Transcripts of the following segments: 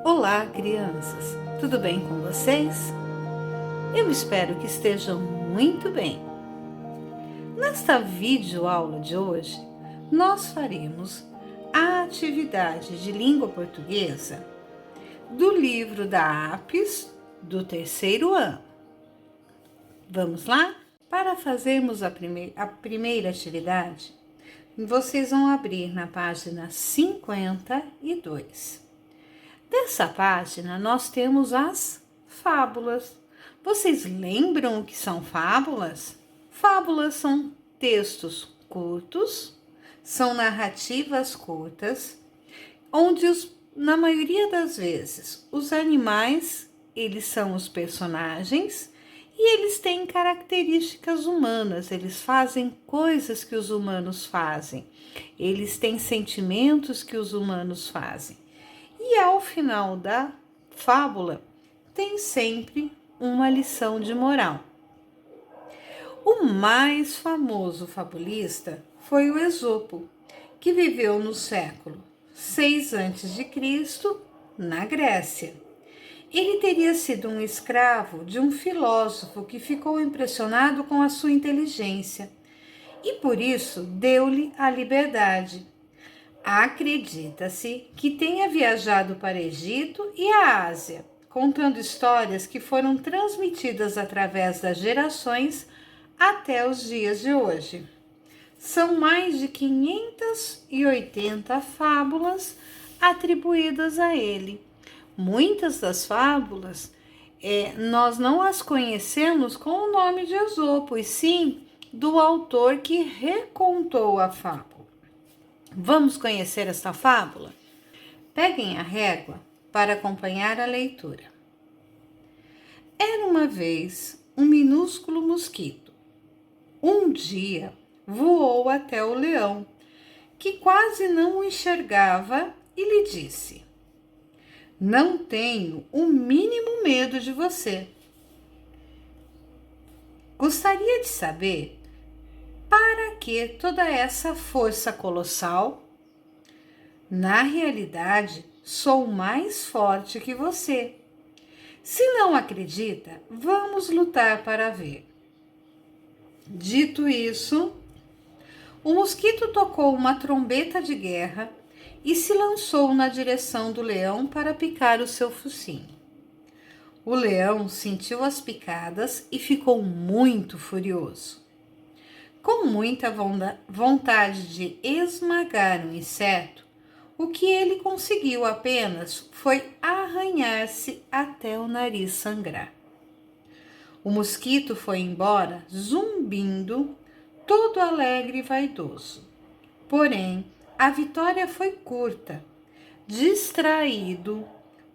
Olá, crianças! Tudo bem com vocês? Eu espero que estejam muito bem. Nesta videoaula de hoje, nós faremos a atividade de língua portuguesa do livro da APES do terceiro ano. Vamos lá? Para fazermos a primeira atividade, vocês vão abrir na página 52. Dessa página, nós temos as fábulas. Vocês lembram o que são fábulas? Fábulas são textos curtos, são narrativas curtas, onde, na maioria das vezes, os animais, eles são os personagens e eles têm características humanas, eles fazem coisas que os humanos fazem, eles têm sentimentos que os humanos fazem. E ao final da fábula, tem sempre uma lição de moral. O mais famoso fabulista foi o Esopo, que viveu no século 6 a.C., na Grécia. Ele teria sido um escravo de um filósofo que ficou impressionado com a sua inteligência e por isso deu-lhe a liberdade. Acredita-se que tenha viajado para Egito e a Ásia, contando histórias que foram transmitidas através das gerações até os dias de hoje. São mais de 580 fábulas atribuídas a ele. Muitas das fábulas nós não as conhecemos com o nome de Esopo, e sim do autor que recontou a fábula. Vamos conhecer esta fábula? Peguem a régua para acompanhar a leitura. Era uma vez um minúsculo mosquito. Um dia voou até o leão, que quase não o enxergava, e lhe disse: "Não tenho o mínimo medo de você. Gostaria de saber para que toda essa força colossal? Na realidade, sou mais forte que você. Se não acredita, vamos lutar para ver." Dito isso, o mosquito tocou uma trombeta de guerra e se lançou na direção do leão para picar o seu focinho. O leão sentiu as picadas e ficou muito furioso. Com muita vontade de esmagar um inseto, o que ele conseguiu apenas foi arranhar-se até o nariz sangrar. O mosquito foi embora zumbindo, todo alegre e vaidoso. Porém, a vitória foi curta. Distraído,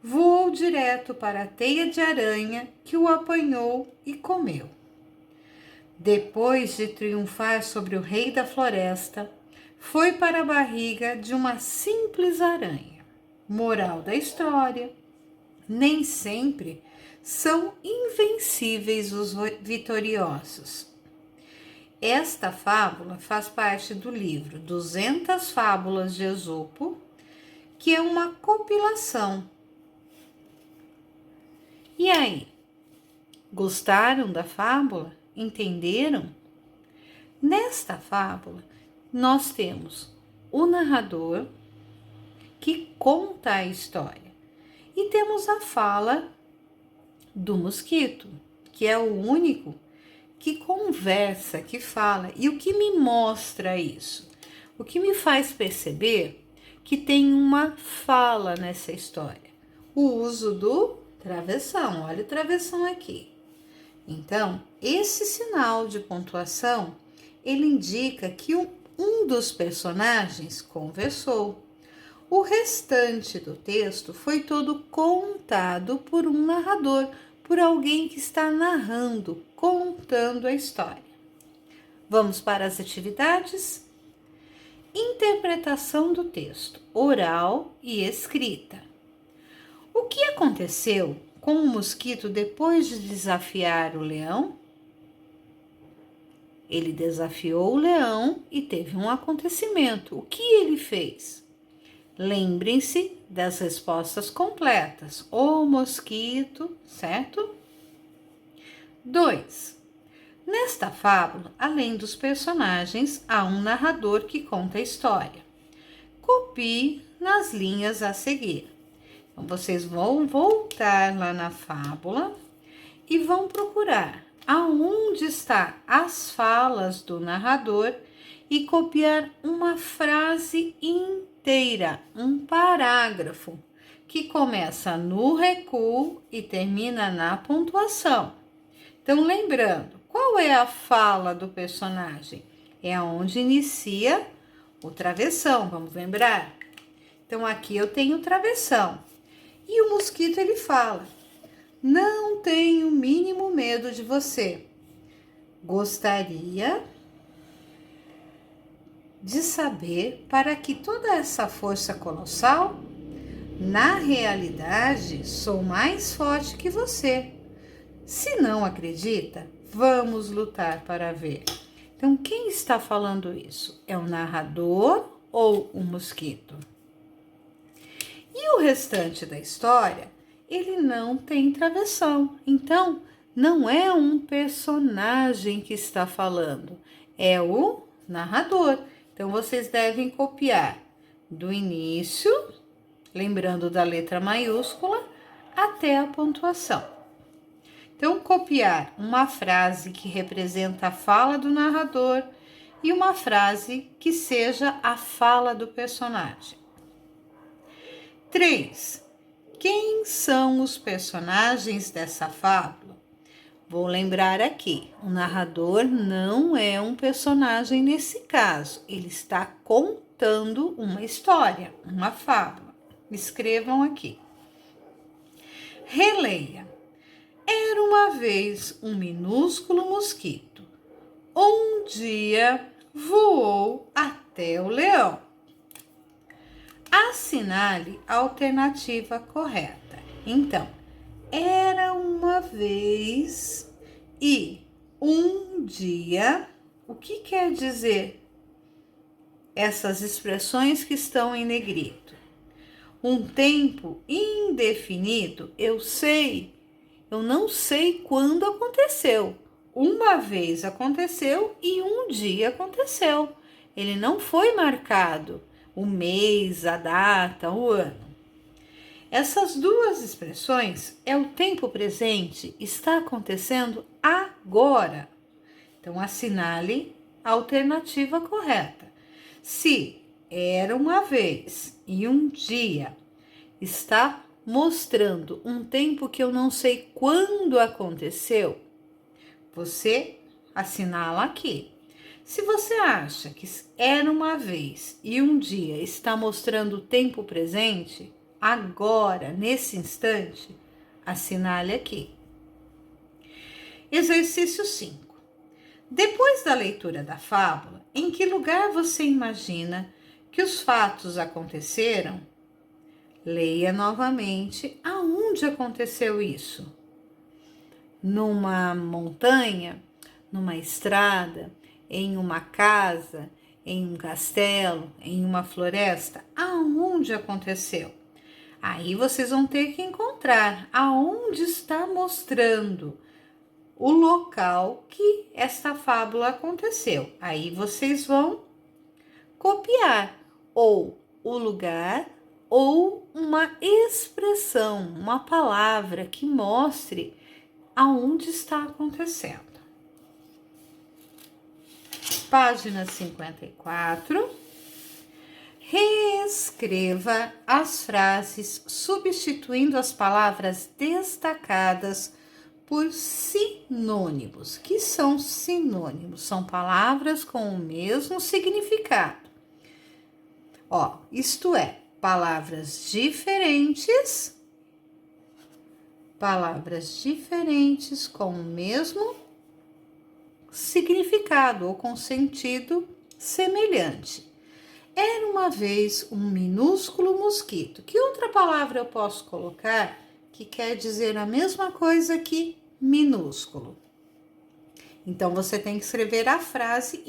voou direto para a teia de aranha, que o apanhou e comeu. Depois de triunfar sobre o rei da floresta, foi para a barriga de uma simples aranha. Moral da história: nem sempre são invencíveis os vitoriosos. Esta fábula faz parte do livro 200 Fábulas de Esopo, que é uma compilação. E aí, gostaram da fábula? Entenderam? Nesta fábula, nós temos o narrador que conta a história e temos a fala do mosquito, que é o único que conversa, que fala. E o que me mostra isso? O que me faz perceber que tem uma fala nessa história? O uso do travessão. Olha o travessão aqui. Então, esse sinal de pontuação, ele indica que um dos personagens conversou. O restante do texto foi todo contado por um narrador, por alguém que está narrando, contando a história. Vamos para as atividades? Interpretação do texto, oral e escrita. O que aconteceu com o mosquito depois de desafiar o leão? Ele desafiou o leão e teve um acontecimento. O que ele fez? Lembrem-se das respostas completas. O mosquito, certo? 2. Nesta fábula, além dos personagens, há um narrador que conta a história. Copie nas linhas a seguir. Então, vocês vão voltar lá na fábula e vão procurar aonde está as falas do narrador e copiar uma frase inteira, um parágrafo, que começa no recuo e termina na pontuação. Então, lembrando, qual é a fala do personagem? É onde inicia o travessão, vamos lembrar? Então, aqui eu tenho o travessão. E o mosquito, ele fala: não tenho o mínimo medo de você. Gostaria de saber para que toda essa força colossal, na realidade, sou mais forte que você. Se não acredita, vamos lutar para ver. Então, quem está falando isso? É o narrador ou o mosquito? E o restante da história, ele não tem travessão. Então, não é um personagem que está falando, é o narrador. Então, vocês devem copiar do início, lembrando da letra maiúscula, até a pontuação. Então, copiar uma frase que representa a fala do narrador e uma frase que seja a fala do personagem. 3. Quem são os personagens dessa fábula? Vou lembrar aqui, o narrador não é um personagem nesse caso, ele está contando uma história, uma fábula. Escrevam aqui. Releia. Era uma vez um minúsculo mosquito. Um dia voou até o leão. Assinale a alternativa correta. Então, era uma vez e um dia. O que quer dizer essas expressões que estão em negrito? Um tempo indefinido, eu não sei quando aconteceu. Uma vez aconteceu e um dia aconteceu. Ele não foi marcado, o mês, a data, o ano. Essas duas expressões é o tempo presente, está acontecendo agora. Então, assinale a alternativa correta. Se era uma vez e um dia, está mostrando um tempo que eu não sei quando aconteceu, você assinala aqui. Se você acha que era uma vez e um dia está mostrando o tempo presente, agora, nesse instante, assinale aqui. Exercício 5. Depois da leitura da fábula, em que lugar você imagina que os fatos aconteceram? Leia novamente aonde aconteceu isso. Numa montanha, numa estrada, em uma casa, em um castelo, em uma floresta? Aonde aconteceu? Aí vocês vão ter que encontrar aonde está mostrando o local que esta fábula aconteceu. Aí vocês vão copiar ou o lugar ou uma expressão, uma palavra que mostre aonde está acontecendo. Página 54. Reescreva as frases substituindo as palavras destacadas por sinônimos. Que são sinônimos? São palavras com o mesmo significado. Isto é, palavras diferentes com o mesmo significado ou com sentido semelhante. Era uma vez um minúsculo mosquito. Que outra palavra eu posso colocar que quer dizer a mesma coisa que minúsculo? Então, você tem que escrever a frase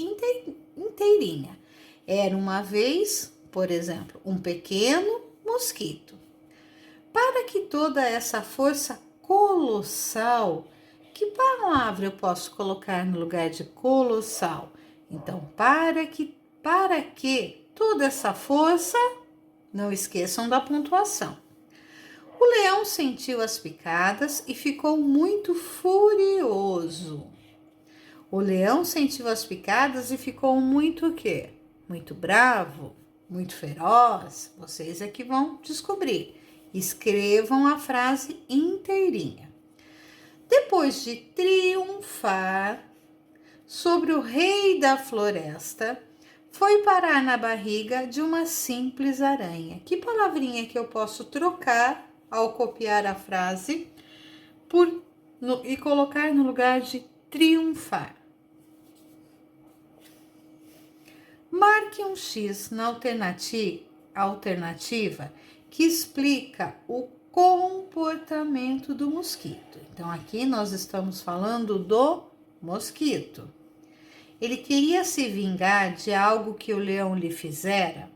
inteirinha. Era uma vez, por exemplo, um pequeno mosquito. Para que toda essa força colossal, que palavra eu posso colocar no lugar de colossal? Então, para que toda essa força, não esqueçam da pontuação. O leão sentiu as picadas e ficou muito furioso. O leão sentiu as picadas e ficou muito o quê? Muito bravo, muito feroz. Vocês é que vão descobrir. Escrevam a frase inteirinha. Depois de triunfar sobre o rei da floresta, foi parar na barriga de uma simples aranha. Que palavrinha que eu posso trocar ao copiar a frase e colocar no lugar de triunfar? Marque um X na alternativa que explica o comportamento do mosquito. Então, aqui nós estamos falando do mosquito. Ele queria se vingar de algo que o leão lhe fizera.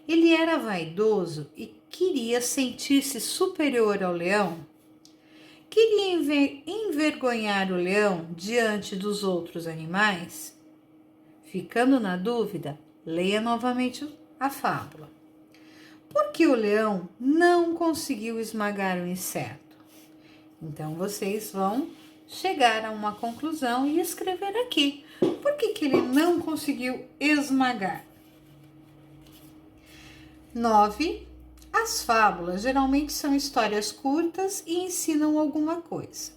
Ele era vaidoso e queria sentir-se superior ao leão. Queria envergonhar o leão diante dos outros animais. Ficando na dúvida, leia novamente a fábula. Por que o leão não conseguiu esmagar o inseto? Então, vocês vão chegar a uma conclusão e escrever aqui. Por que ele não conseguiu esmagar? 9. As fábulas geralmente são histórias curtas e ensinam alguma coisa.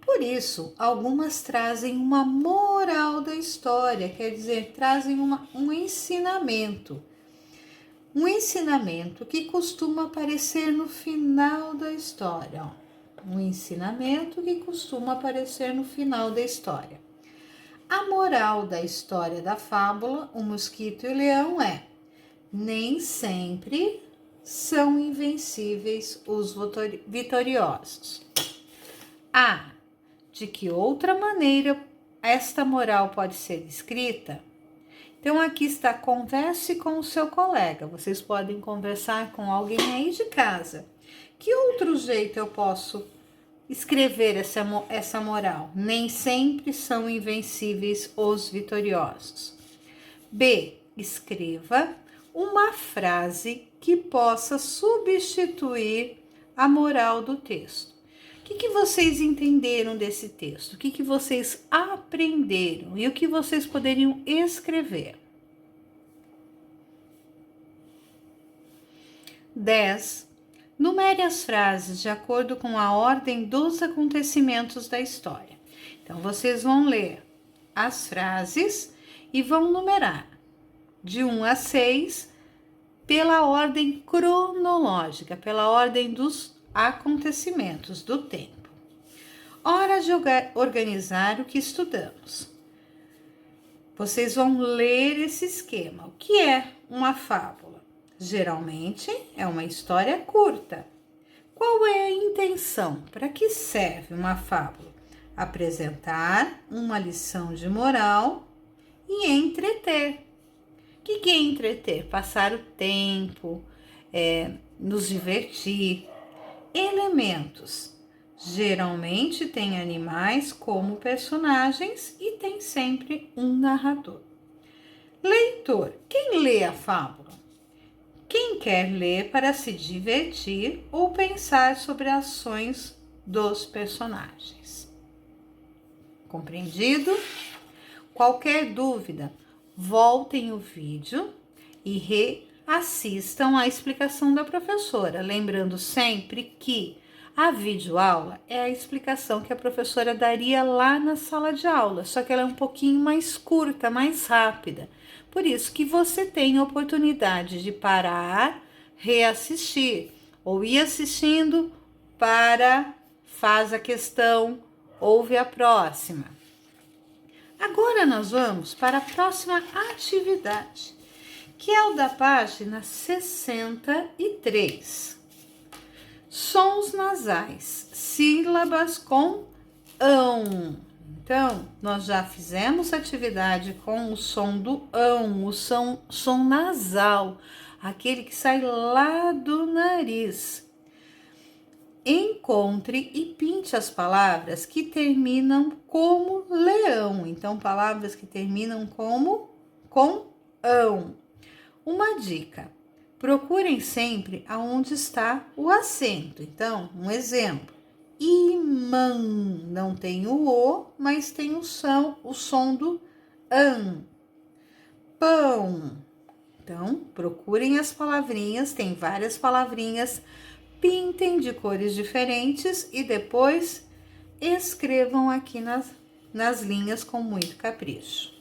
Por isso, algumas trazem uma moral da história, quer dizer, trazem um ensinamento. Um ensinamento que costuma aparecer no final da história. Um ensinamento que costuma aparecer no final da história. A moral da história da fábula, o mosquito e o leão é: nem sempre são invencíveis os vitoriosos. De que outra maneira esta moral pode ser escrita? Então, aqui está, converse com o seu colega. Vocês podem conversar com alguém aí de casa. Que outro jeito eu posso escrever essa moral? Nem sempre são invencíveis os vitoriosos. B. Escreva uma frase que possa substituir a moral do texto. O que vocês entenderam desse texto? O que vocês aprenderam? E o que vocês poderiam escrever? 10. Numere as frases de acordo com a ordem dos acontecimentos da história. Então, vocês vão ler as frases e vão numerar de 1 a 6 pela ordem cronológica, pela ordem dos acontecimentos do tempo. Hora de organizar o que estudamos. Vocês vão ler esse esquema. O que é uma fábula? Geralmente é uma história curta. Qual é a intenção? Para que serve uma fábula? Apresentar uma lição de moral e entreter. O que é entreter? Passar o tempo, nos divertir. Elementos. Geralmente tem animais como personagens e tem sempre um narrador. Leitor. Quem lê a fábula? Quem quer ler para se divertir ou pensar sobre ações dos personagens. Compreendido? Qualquer dúvida, voltem o vídeo e reassistam à explicação da professora, lembrando sempre que a videoaula é a explicação que a professora daria lá na sala de aula, só que ela é um pouquinho mais curta, mais rápida. Por isso que você tem a oportunidade de parar, reassistir, ou ir assistindo faz a questão, ouve a próxima. Agora nós vamos para a próxima atividade, que é o da página 63. Sons nasais, sílabas com ão. Então, nós já fizemos atividade com o som do ão, o som nasal. aquele que sai lá do nariz. Encontre e pinte as palavras que terminam como leão. Então, palavras que terminam com ão. Uma dica: procurem sempre aonde está o acento. Então, um exemplo: imã, não tem o o, mas tem o som do an. Pão. Então, procurem as palavrinhas, tem várias palavrinhas, pintem de cores diferentes e depois escrevam aqui nas linhas com muito capricho.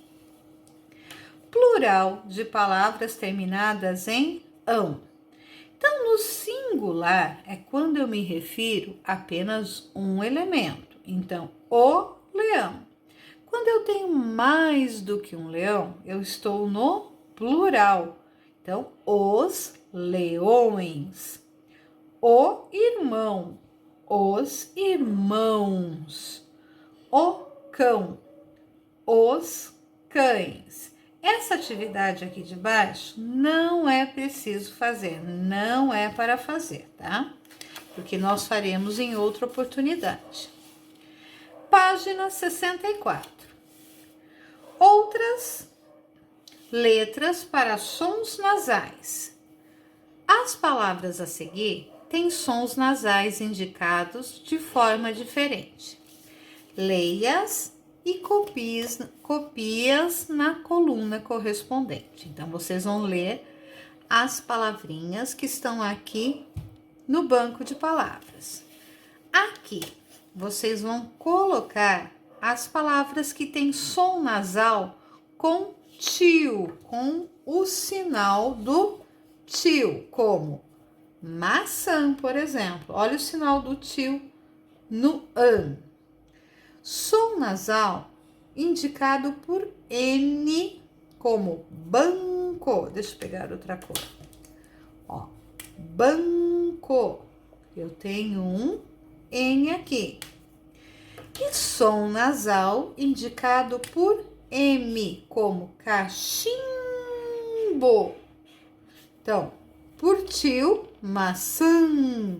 Plural de palavras terminadas em ão. Então, no singular é quando eu me refiro a apenas um elemento. Então, o leão. Quando eu tenho mais do que um leão, eu estou no plural. Então, os leões. O irmão, os irmãos. O cão, os cães. Essa atividade aqui de baixo não é preciso fazer, não é para fazer, tá? Porque nós faremos em outra oportunidade. Página 64. Outras letras para sons nasais. As palavras a seguir têm sons nasais indicados de forma diferente. Leia-as e copias na coluna correspondente. Então, vocês vão ler as palavrinhas que estão aqui no banco de palavras. Aqui, vocês vão colocar as palavras que têm som nasal com tio, com o sinal do tio, como maçã, por exemplo. Olha o sinal do tio no an. Som nasal indicado por N, como banco. Deixa eu pegar outra cor. Ó, banco. Eu tenho um N aqui. E som nasal indicado por M, como cachimbo. Então, por tio, maçã.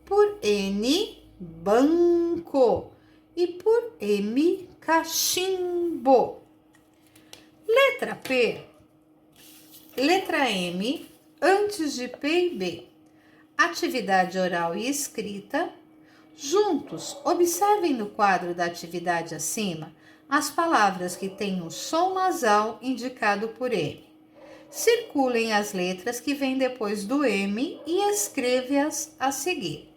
Por N, banco. E por M, cachimbo. Letra P. Letra M, antes de P e B. Atividade oral e escrita. Juntos, observem no quadro da atividade acima as palavras que têm o som nasal indicado por M. Circulem as letras que vêm depois do M e escreve-as a seguir.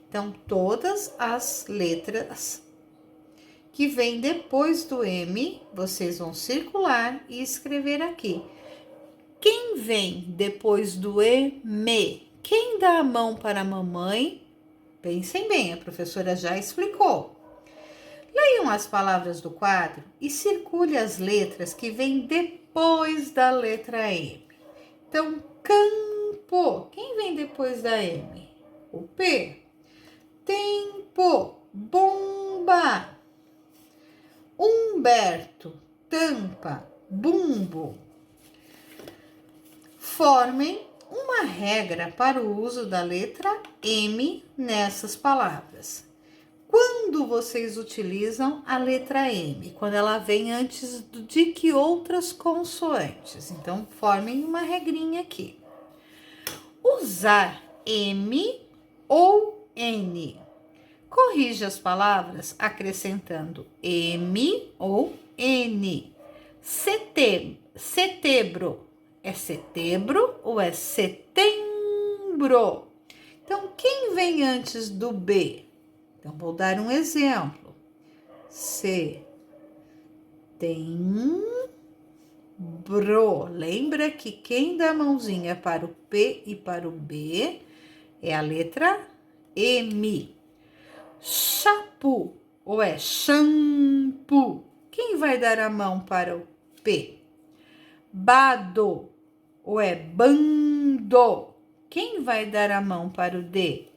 Então, todas as letras que vêm depois do M, vocês vão circular e escrever aqui. Quem vem depois do M? Quem dá a mão para a mamãe? Pensem bem, a professora já explicou. Leiam as palavras do quadro e circule as letras que vêm depois da letra M. Então, campo. Quem vem depois da M? O P. Tempo. Bomba. Humberto. Tampa. Bumbo. Formem uma regra para o uso da letra M nessas palavras. Quando vocês utilizam a letra M? Quando ela vem antes de que outras consoantes. Então, formem uma regrinha aqui. Usar M ou N. Corrija as palavras acrescentando M ou N. Setembro. É setembro ou é setembro? Então, quem vem antes do B? Então, vou dar um exemplo. Setembro. Lembra que quem dá a mãozinha para o P e para o B é a letra M. Chapu ou é shampoo? Quem vai dar a mão para o P? Bado ou é bando? Quem vai dar a mão para o D?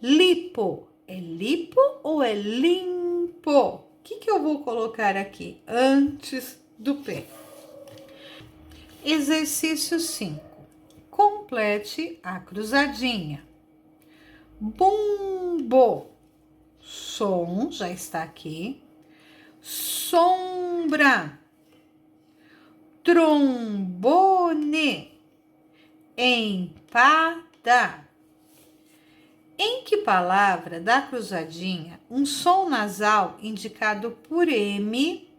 Lipo. É lipo ou é limpo? O que eu vou colocar aqui antes do P? Exercício 5. Complete a cruzadinha. Bumbo, som, já está aqui. Sombra, trombone, empada. Em que palavra da cruzadinha um som nasal indicado por M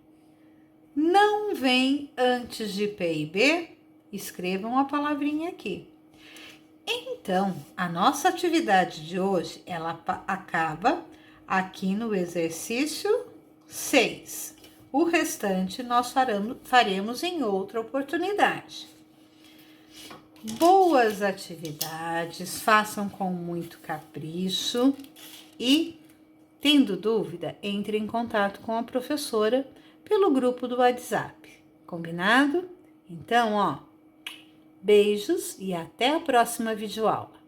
não vem antes de P e B? Escrevam a palavrinha aqui. Então, a nossa atividade de hoje, ela acaba aqui no exercício 6. O restante nós faremos em outra oportunidade. Boas atividades, façam com muito capricho e, tendo dúvida, entre em contato com a professora pelo grupo do WhatsApp. Combinado? Então, beijos e até a próxima videoaula.